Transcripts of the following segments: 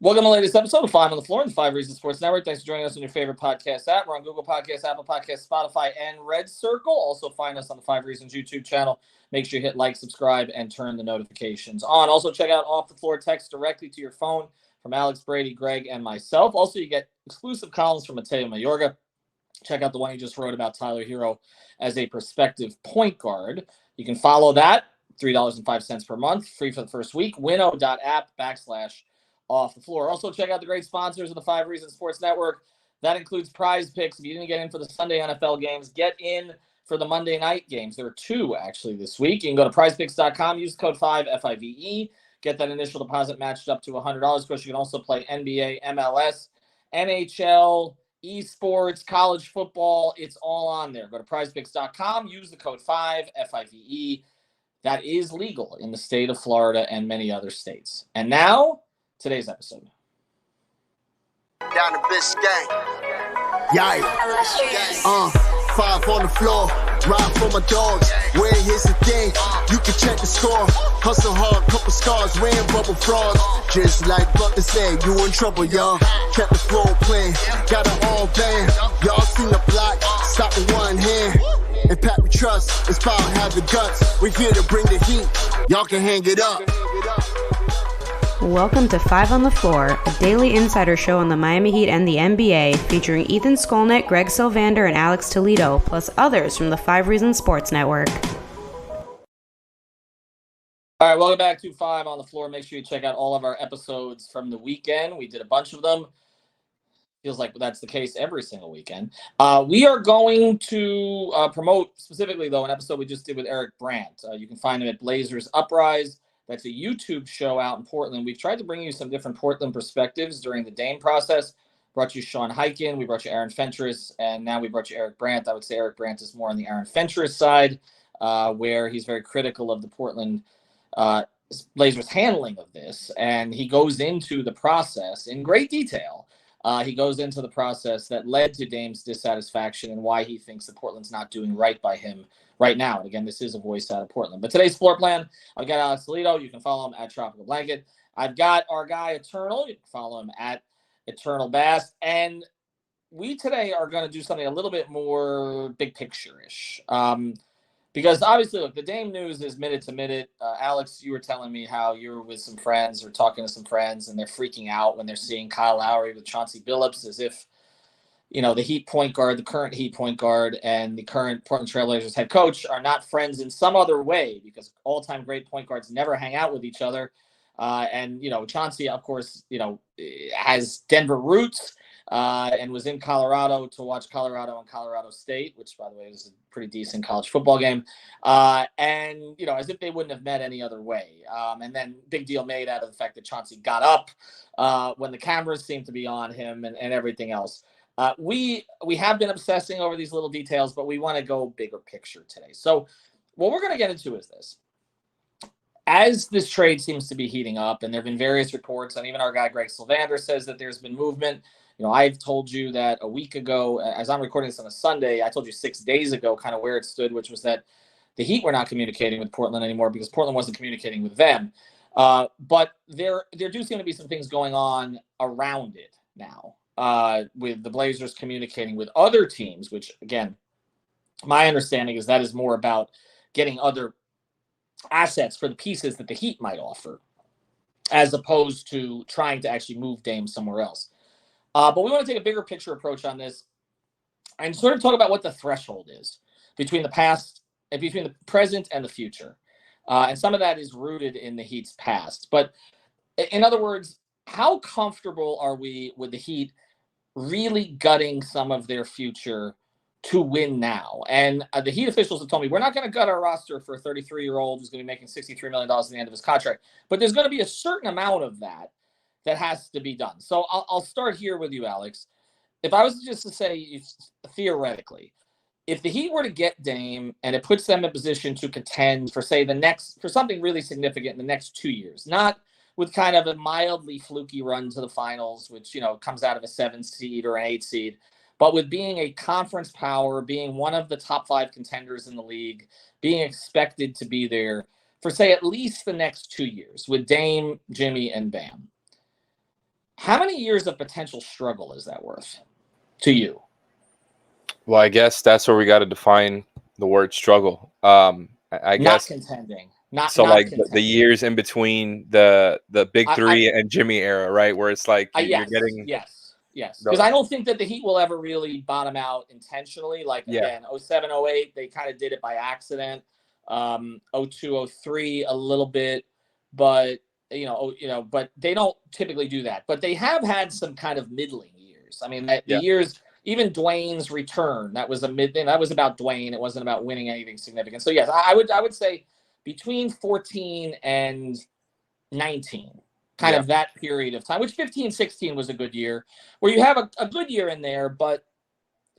Welcome to the latest episode of Five on the Floor and the 5 Reasons Sports Network. Thanks for joining us on your favorite podcast app. We're on Google Podcasts, Apple Podcasts, Spotify, and Red Circle. Also find us on the 5 Reasons YouTube channel. Make sure you hit like, subscribe, and turn the notifications on. Also check out Off the Floor text directly to your phone from Alex, Brady, Greg, and myself. Also, you get exclusive columns from Mateo Mayorga. Check out the one he just wrote about Tyler Hero as a prospective point guard. You can follow that, $3.05 per month, free for the first week, winnow.app/off the floor. Also, check out the great sponsors of the 5 Reasons Sports Network. That includes Prize Picks. If you didn't get in for the Sunday NFL games, get in for the Monday night games. There are two, actually, this week. You can go to prizepicks.com, use code 5, F-I-V-E, get that initial deposit matched up to $100. Of course, you can also play NBA, MLS, NHL, esports, college football. It's all on there. Go to prizepicks.com, use the code 5, F-I-V-E. That is legal in the state of Florida and many other states. And now, today's episode. Down the Biscayne. Yikes. 5 on the floor. Ride for my dogs. Where here's the thing. You can check the score. Hustle hard, couple scars, wearing bubble frogs. Just like Butler said, you in trouble, y'all. Kept the floor playing. Got it all band. Y'all seen the block. Stop with one hand. And Pat we trust. It's power, have the guts. We're here to bring the heat. Y'all can hang it up. Welcome to 5 on the Floor, a daily insider show on the Miami Heat and the NBA, featuring Ethan Skolnick, Greg Sylvander, and Alex Toledo, plus others from the 5 Reasons Sports Network. All right, welcome back to 5 on the Floor. Make sure you check out all of our episodes from the weekend. We did a bunch of them. Feels like that's the case every single weekend. We are going to promote, specifically, though, an episode we just did with Eric Brandt. You can find him at Blazers Uprise. That's a YouTube show out in Portland. We've tried to bring you some different Portland perspectives during the Dame process. Brought you Sean Highkin, we brought you Aaron Fentress, and now we brought you Eric Brandt. I would say Eric Brandt is more on the Aaron Fentress side, where he's very critical of the Portland Blazers handling of this. And he goes into the process in great detail. He goes into the process that led to Dame's dissatisfaction and why he thinks that Portland's not doing right by him right now. And again, this is a voice out of Portland. But today's floor plan, I've got Alex Toledo. You can follow him at Tropical Blanket. I've got our guy Eternal. You can follow him at Eternal Bast. And we today are going to do something a little bit more big picture-ish. Because obviously, look, the Dame news is minute to minute. Alex, you were telling me how you were with some friends or talking to some friends, and they're freaking out when they're seeing Kyle Lowry with Chauncey Billups, as if, you know, the Heat point guard, the current Heat point guard, and the current Portland Trail Blazers head coach are not friends in some other way, because all-time great point guards never hang out with each other. And, you know, Chauncey, of course, you know, has Denver roots and was in Colorado to watch Colorado and Colorado State, which, by the way, is a pretty decent college football game. And, you know, as if they wouldn't have met any other way. And then big deal made out of the fact that Chauncey got up when the cameras seemed to be on him and everything else. We have been obsessing over these little details, but we want to go bigger picture today. So what we're going to get into is this. As this trade seems to be heating up, and there have been various reports, and even our guy Greg Sylvander says that there's been movement. You know, I've told you that a week ago, as I'm recording this on a Sunday, I told you 6 days ago kind of where it stood, which was that the Heat were not communicating with Portland anymore because Portland wasn't communicating with them. But there do seem to be some things going on around it now. With the Blazers communicating with other teams, which, again, my understanding is that is more about getting other assets for the pieces that the Heat might offer, as opposed to trying to actually move Dame somewhere else. But we want to take a bigger picture approach on this and sort of talk about what the threshold is between the past and between the present and the future. And some of that is rooted in the Heat's past. But in other words, how comfortable are we with the Heat really gutting some of their future to win now? And the Heat officials have told me, we're not going to gut our roster for a 33-year-old who's going to be making $63 million at the end of his contract. But there's going to be a certain amount of that has to be done. So I'll start here with you, Alex. If I was just to say, theoretically, if the Heat were to get Dame and it puts them in position to contend for, say, for something really significant in the next 2 years, not with kind of a mildly fluky run to the finals, which, you know, comes out of a 7 seed or an 8 seed, but with being a conference power, being one of the top 5 contenders in the league, being expected to be there for, say, at least the next 2 years with Dame, Jimmy, and Bam. How many years of potential struggle is that worth to you? Well, I guess that's where we got to define the word struggle. I Not guess contending. Not so. Like the contending. years in between the big I three and Jimmy era, right? Where it's like you're yes, getting yes. Because I don't think that the Heat will ever really bottom out intentionally. Like, Yeah. again, 07, 08, they kind of did it by accident. 02, 03, a little bit, but but they don't typically do that. But they have had some kind of middling years. I mean, the Yeah. years, even Dwayne's return, that was a mid thing. That was about Dwayne. It wasn't about winning anything significant. So yes, I would say between 14 and 19. Kind of that period of time, which 15, 16 was a good year, where you have a good year in there, but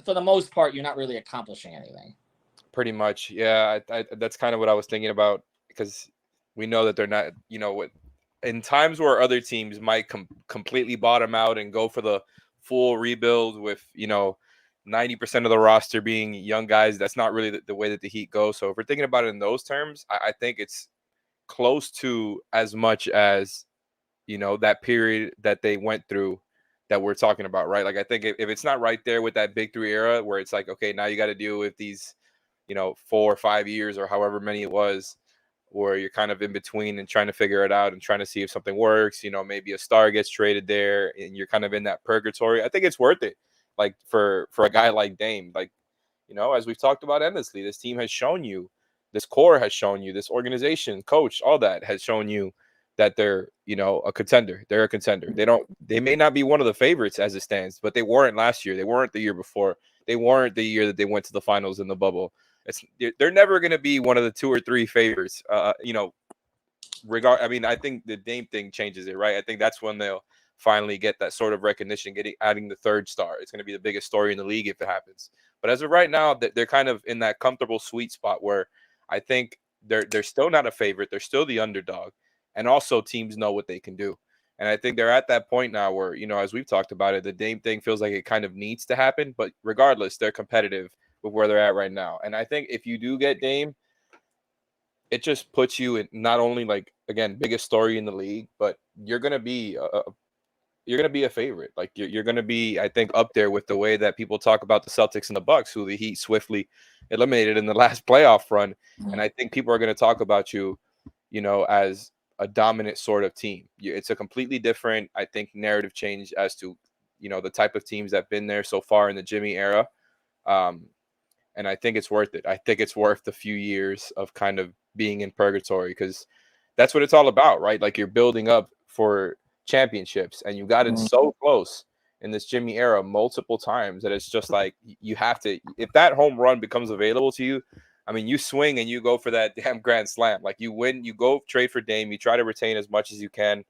for the most part, you're not really accomplishing anything. Pretty much. Yeah. That's kind of what I was thinking about, because we know that they're not, in times where other teams might completely bottom out and go for the full rebuild with, 90% of the roster being young guys, that's not really the way that the Heat go. So if we're thinking about it in those terms, I think it's close to as much as, that period that they went through that we're talking about, right? Like, I think if it's not right there with that big three era where it's like, okay, now you got to deal with these, 4 or 5 years or however many it was, where you're kind of in between and trying to figure it out and trying to see if something works, maybe a star gets traded there and you're kind of in that purgatory. I think it's worth it. Like for a guy like Dame, like, as we've talked about endlessly, this team has shown you, this core has shown you, this organization, coach, all that has shown you that they're, a contender. They're a contender. They may not be one of the favorites as it stands, but they weren't last year. They weren't the year before. They weren't the year that they went to the finals in the bubble. They're never going to be one of the 2 or 3 favorites. I think the Dame thing changes it, right? I think that's when they'll finally get that sort of recognition, adding the 3rd star. It's going to be the biggest story in the league if it happens. But as of right now, they're kind of in that comfortable sweet spot where I think they're still not a favorite. They're still the underdog. And also teams know what they can do. And I think they're at that point now where, as we've talked about it, the Dame thing feels like it kind of needs to happen. But regardless, they're competitive with where they're at right now. And I think if you do get Dame, it just puts you in not only, like, again, biggest story in the league, but you're going to be a favorite. Like you're going to be, I think, up there with the way that people talk about the Celtics and the Bucks, who the Heat swiftly eliminated in the last playoff run. And I think people are going to talk about you, as a dominant sort of team. It's a completely different, I think, narrative change as to, the type of teams that have been there so far in the Jimmy era. And I think it's worth it. I think it's worth the few years of kind of being in purgatory, because that's what it's all about, right? Like, you're building up for championships and you got it so close in this Jimmy era multiple times that it's just like you have to, if that home run becomes available to you, I mean, you swing and you go for that damn grand slam. Like, you win, you go trade for Dame, you try to retain as much as you can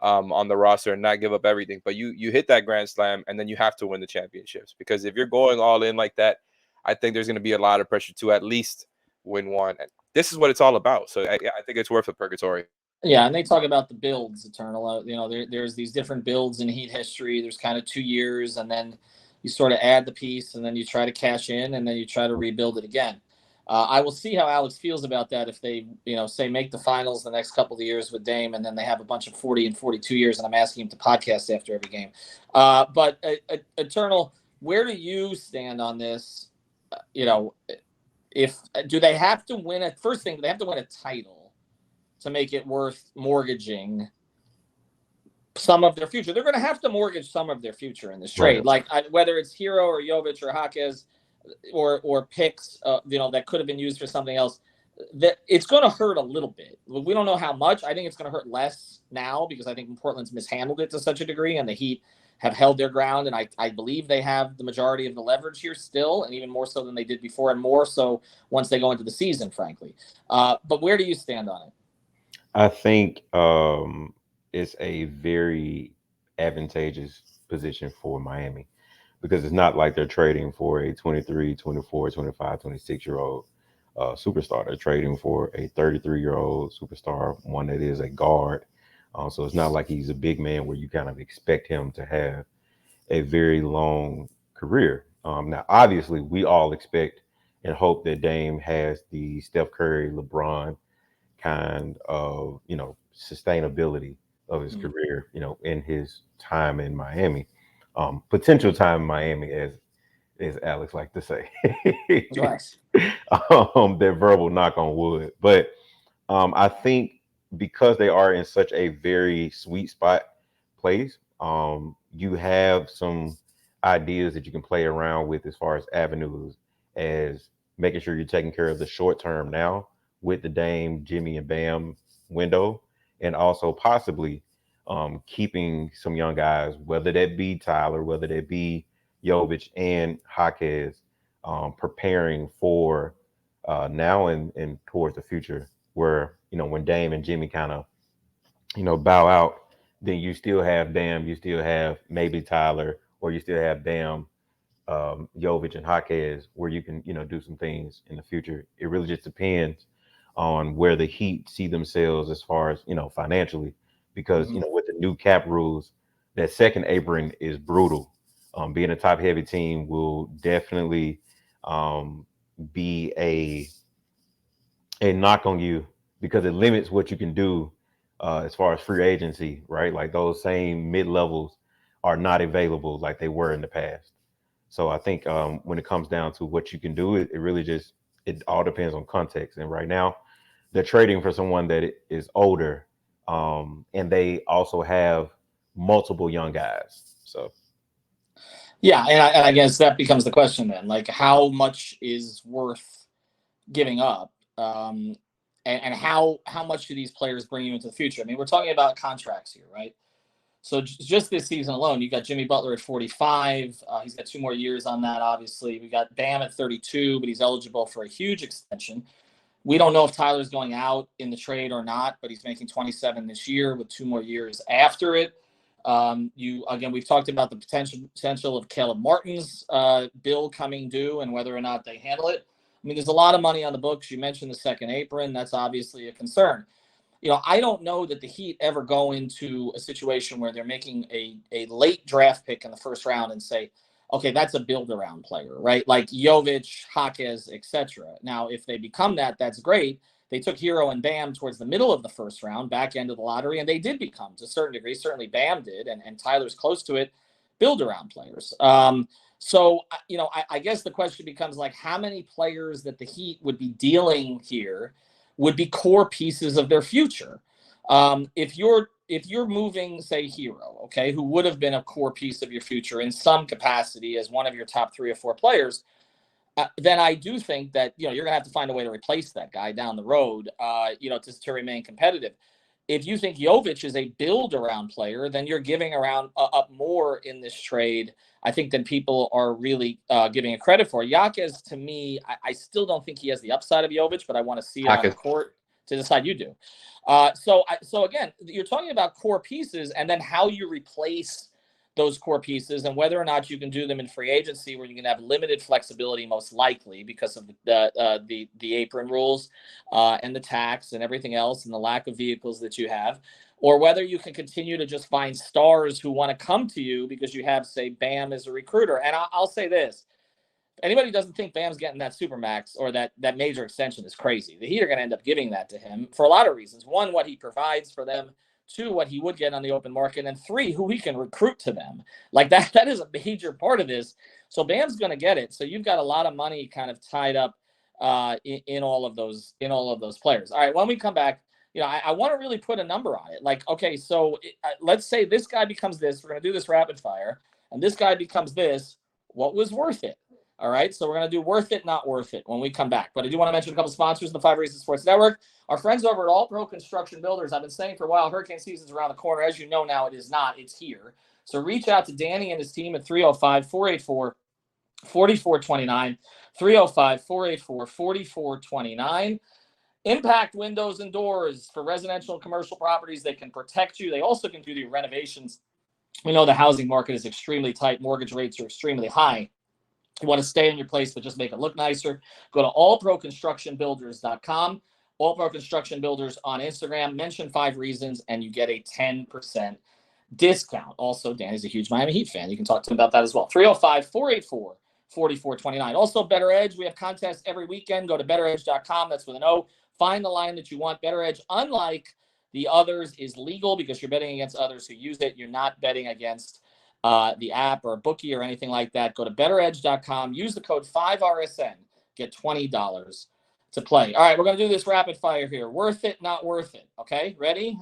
on the roster and not give up everything. But you hit that grand slam and then you have to win the championships, because if you're going all in like that, I think there's going to be a lot of pressure to at least win one. And this is what it's all about. So I think it's worth the purgatory. Yeah, and they talk about the builds, Eternal. There's these different builds in Heat history. There's kind of 2 years, and then you sort of add the piece, and then you try to cash in, and then you try to rebuild it again. I will see how Alex feels about that if they, say make the finals the next couple of years with Dame, and then they have a bunch of 40 and 42 years, and I'm asking him to podcast after every game. But Eternal, where do you stand on this? Do they have to win it? First thing, they have to win a title to make it worth mortgaging some of their future. They're going to have to mortgage some of their future in this trade. Right. Like, whether it's Hero or Jovic or Jaquez or picks, that could have been used for something else. That it's going to hurt a little bit. We don't know how much. I think it's going to hurt less now, because I think Portland's mishandled it to such a degree, and the Heat have held their ground, and I believe they have the majority of the leverage here still, and even more so than they did before, and more so once they go into the season, frankly. But where do you stand on it? I think it's a very advantageous position for Miami, because it's not like they're trading for a 23, 24, 25, 26-year-old superstar. They're trading for a 33-year-old superstar, one that is a guard. So it's not like he's a big man where you kind of expect him to have a very long career. Now, obviously, we all expect and hope that Dame has the Steph Curry, LeBron kind of, sustainability of his career, in his time in Miami, potential time in Miami, as Alex like to say. Right. That verbal knock on wood. But I think because they are in such a very sweet spot place, you have some ideas that you can play around with as far as avenues, as making sure you're taking care of the short term now with the Dame, Jimmy, and Bam window, and also possibly keeping some young guys, whether that be Tyler, whether that be Jovic and Jaquez, preparing for now and towards the future, where when Dame and Jimmy kind of bow out, then you still have Bam, you still have maybe Tyler, or you still have Bam, Jovic and Jaquez, where you can do some things in the future. It really just depends on where the Heat see themselves as far as financially, because with the new cap rules, that second apron is brutal. Being a top heavy team will definitely be a knock on you, because it limits what you can do as far as free agency, right? Like those same mid levels are not available like they were in the past. So I think when it comes down to what you can do, it really just, it all depends on context. And right now, they're trading for someone that is older, and they also have multiple young guys. So Yeah, and I guess that becomes the question then, like how much is worth giving up, and how much do these players bring you into the future? I mean, we're talking about contracts here, right? So just this season alone, you got Jimmy Butler at 45. He's got 2 more years on that, obviously. We got Bam at 32, but he's eligible for a huge extension. We don't know if Tyler's going out in the trade or not, but he's making 27 this year with 2 more years after it. We've talked about the potential of Caleb Martin's bill coming due and whether or not they handle it. I mean, there's a lot of money on the books. You mentioned the second apron. That's obviously a concern. I don't know that the Heat ever go into a situation where they're making a late draft pick in the first round and say, okay, that's a build-around player, right? Like Jovic, Jaquez, etc. Now, if they become that, that's great. They took Hero and Bam towards the middle of the first round, back end of the lottery, and they did become, to a certain degree, certainly Bam did, and Tyler's close to it, build-around players. So, I guess the question becomes, like, how many players that the Heat would be dealing here would be core pieces of their future? If you're moving, say, Hero, okay, who would have been a core piece of your future in some capacity as one of your top 3 or 4 players, then I do think that you're going to have to find a way to replace that guy down the road, to remain competitive. If you think Jovic is a build-around player, then you're giving up more in this trade, I think, than people are really giving it credit for. Jaquez, to me, I still don't think he has the upside of Jovic, but I want to see it on the court to decide. You do. So again, you're talking about core pieces, and then how you replace those core pieces, and whether or not you can do them in free agency, where you can have limited flexibility, most likely because of the apron rules and the tax and everything else, and the lack of vehicles that you have, or whether you can continue to just find stars who want to come to you because you have, say, Bam as a recruiter. And I'll say this: anybody who doesn't think Bam's getting that supermax or that major extension is crazy. The Heat are going to end up giving that to him for a lot of reasons. 1, what he provides for them. 2, what he would get on the open market. And 3, who he can recruit to them. Like that is a major part of this. So Bam's going to get it. So you've got a lot of money kind of tied up in all of those players. All right, when we come back, I want to really put a number on it. Like, okay, so let's say this guy becomes this. We're going to do this rapid fire, and this guy becomes this. What was worth it? All right, so we're going to do worth it, not worth it when we come back. But I do want to mention a couple sponsors of the 5 Reasons Sports Network. Our friends over at All Pro Construction Builders. I've been saying for a while, hurricane season's around the corner. As you know now, it is not. It's here. So reach out to Danny and his team at 305-484-4429, 305-484-4429. Impact Windows and Doors for residential and commercial properties. They can protect you. They also can do the renovations. We know the housing market is extremely tight. Mortgage rates are extremely high. You want to stay in your place, but just make it look nicer. Go to allproconstructionbuilders.com. All Pro Construction Builders on Instagram. Mention 5 Reasons, and you get a 10% discount. Also, Danny's a huge Miami Heat fan. You can talk to him about that as well. 305-484-4429. Also, Better Edge. We have contests every weekend. Go to betteredge.com. That's with an O. Find the line that you want. Better Edge, unlike The others is legal because you're betting against others who use it. You're not betting against the app or a bookie or anything like that. Go to betteredge.com. Use the code 5RSN. Get $20 to play. All right, we're going to do this rapid fire here. Worth it, not worth it. Okay, ready?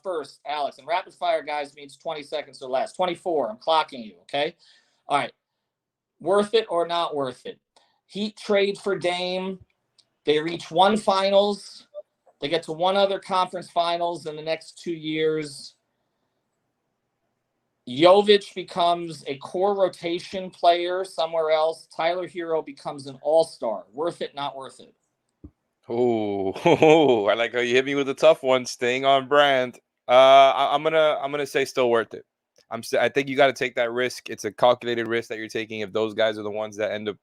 First, Alex. And rapid fire, guys, means 20 seconds or less. 24, I'm clocking you, okay? All right. Worth it or not worth it? Heat trade for Dame. They reach one finals. They get to one other conference finals in the next 2 years. Jovic becomes a core rotation player somewhere else. Tyler Hero becomes an all-star. Worth it, not worth it? Oh, I like how you hit me with a tough one, staying on brand. I'm gonna say still worth it. I think you got to take that risk. It's a calculated risk that you're taking. If those guys are the ones that end up,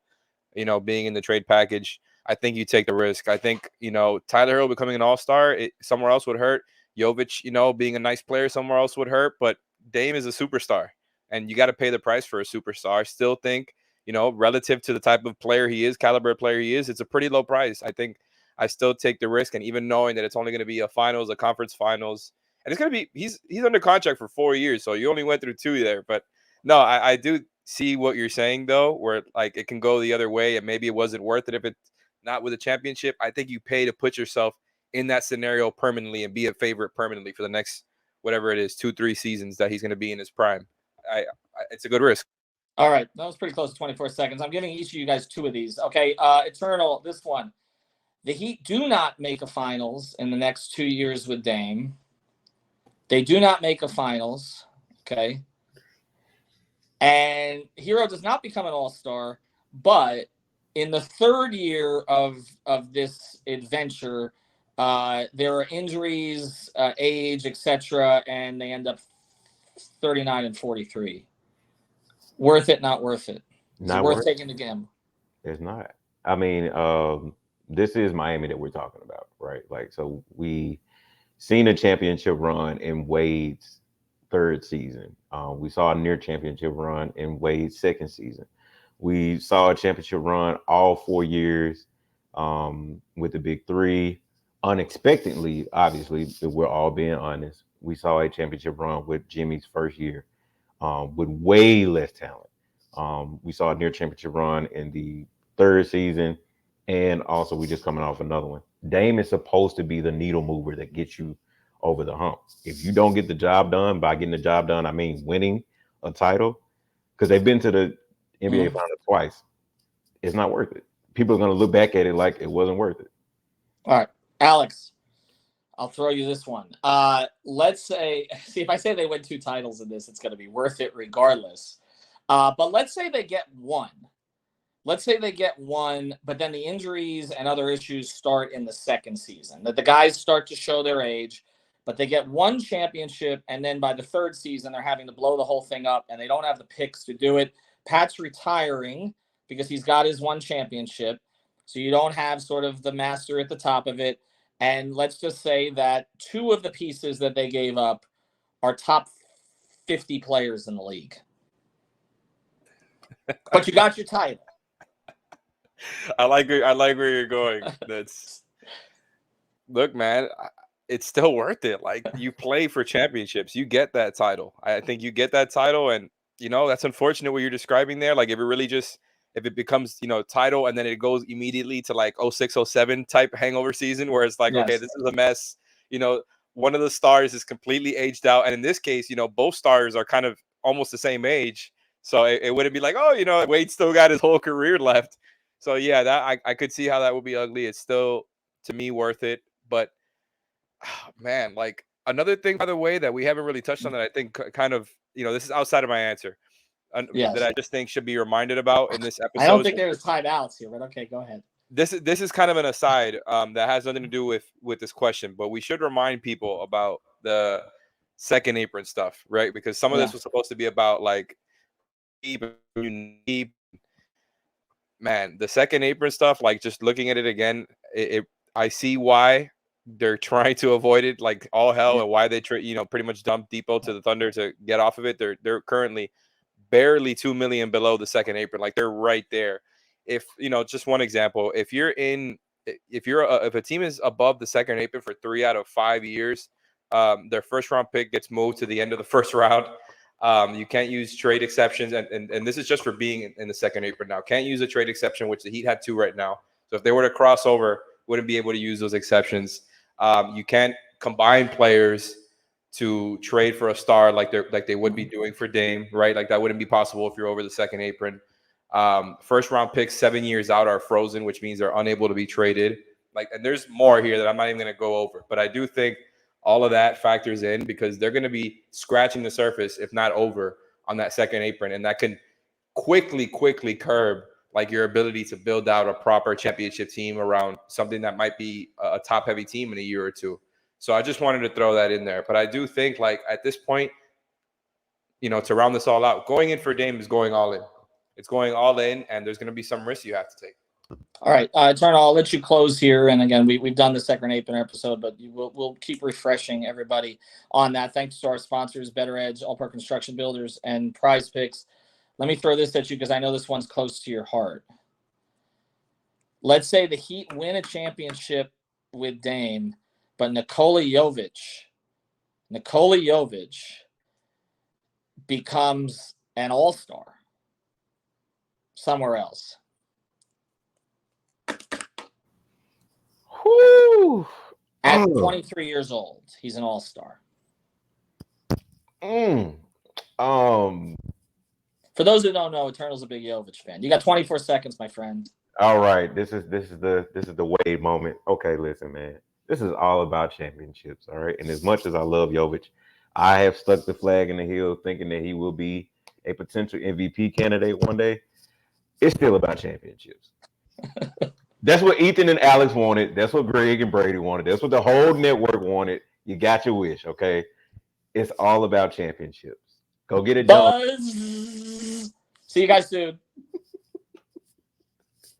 being in the trade package, I think you take the risk. I think, Tyler Hero becoming an all-star, somewhere else would hurt. Jovic, being a nice player somewhere else would hurt. But Dame is a superstar, and you got to pay the price for a superstar. I still think, relative to the type of player he is, caliber of player he is, it's a pretty low price. I think I still take the risk, and even knowing that it's only going to be a conference finals, and it's going to be he's under contract for 4 years, so you only went through 2 there. But no, I do see what you're saying though, where like it can go the other way, and maybe it wasn't worth it if it's not with a championship. I think you pay to put yourself in that scenario permanently and be a favorite permanently for the next whatever it is 2-3 seasons that he's going to be in his prime. It's a good risk. All right, that was pretty close to 24 seconds. I'm giving each of you guys 2 of these. Okay, Eternal, this one. The Heat do not make a finals in the next 2 years with Dame. They do not make a finals, okay? And Hero does not become an all-star, but in the 3rd year of this adventure, there are injuries, age, etc., and they end up 39 and 43. Worth it, not worth it? Is it worth taking the gamble? It's not. I mean, this is Miami that we're talking about, right? Like, so we seen a championship run in Wade's 3rd season. We saw a near championship run in Wade's 2nd season. We saw a championship run all 4 years with the big 3. Unexpectedly, obviously, if we're all being honest, we saw a championship run with Jimmy's 1st year with way less talent. We saw a near championship run in the 3rd season, and also we just coming off another one. Dame is supposed to be the needle mover that gets you over the hump. If you don't get the job done, by getting the job done, I mean winning a title, because they've been to the NBA Finals twice, it's not worth it. People are going to look back at it like it wasn't worth it. All right, Alex, I'll throw you this one. Let's say, if I say they win 2 titles in this, it's going to be worth it regardless. But let's say they get one. Let's say they get one, but then the injuries and other issues start in the 2nd season. That the guys start to show their age, but they get one championship, and then by the 3rd season, they're having to blow the whole thing up, and they don't have the picks to do it. Pat's retiring because he's got his one championship, so you don't have sort of the master at the top of it. And let's just say that 2 of the pieces that they gave up are top 50 players in the league. But you got your title. I like where you're going. Look, man, it's still worth it. Like, you play for championships, you get that title. I think you get that title, and that's unfortunate what you're describing there. Like, if it becomes title and then it goes immediately to like 06-07 type hangover season where it's like, yes, okay, this is a mess. One of the stars is completely aged out, and in this case, both stars are kind of almost the same age, so it wouldn't be like, oh, Wade still got his whole career left. So yeah, that I could see how that would be ugly. It's still, to me, worth it. But man, like, another thing, by the way, that we haven't really touched on that I think kind of, this is outside of my answer, that I just think should be reminded about in this episode. I don't think there's timeouts here, but okay, go ahead. This is kind of an aside that has nothing to do with this question, but we should remind people about the second apron stuff, right? Because some of this was supposed to be about like man, the second apron stuff, like, just looking at it again, I see why they're trying to avoid it like all hell, and why they pretty much dumped Depot to the Thunder to get off of it. They're currently barely $2 million below the second apron. Like, they're right there. If just one example, if a team is above the second apron for 3 out of 5 years, their first round pick gets moved to the end of the first round. You can't use trade exceptions, and this is just for being in the second apron now. Can't use a trade exception, which the Heat had 2 right now. So if they were to cross over, wouldn't be able to use those exceptions. You can't combine players to trade for a star like they would be doing for Dame, right? Like that wouldn't be possible if you're over the second apron. First round picks 7 years out are frozen, which means they're unable to be traded. Like, and there's more here that I'm not even going to go over, but I do think all of that factors in because they're going to be scratching the surface, if not over, on that second apron, and that can quickly curb like your ability to build out a proper championship team around something that might be a top-heavy team in a year or two. So I just wanted to throw that in there. But I do think, like, at this point, you know, to round this all out, going in for Dame is going all in. It's going all in, and there's going to be some risks you have to take. All right, Eternal, I'll let you close here. And again, we've done the second apron episode, but we'll keep refreshing everybody on that. Thanks to our sponsors, Better Edge, All Pro Construction Builders, and Prize Picks. Let me throw this at you because I know this one's close to your heart. Let's say the Heat win a championship with Dame, but Nikola Jovic becomes an all-star somewhere else. Whew. At 23 years old, he's an all-star. For those who don't know, Eternal's a big Jovic fan. You got 24 seconds, my friend. All right, this is the Wade moment. Okay, listen, man. This is all about championships, all right? And as much as I love Jovic, I have stuck the flag in the hill thinking that he will be a potential MVP candidate one day. It's still about championships. That's what Ethan and Alex wanted. That's what Greg and Brady wanted. That's what the whole network wanted. You got your wish, okay? It's all about championships. Go get it done. Buzz. See you guys soon.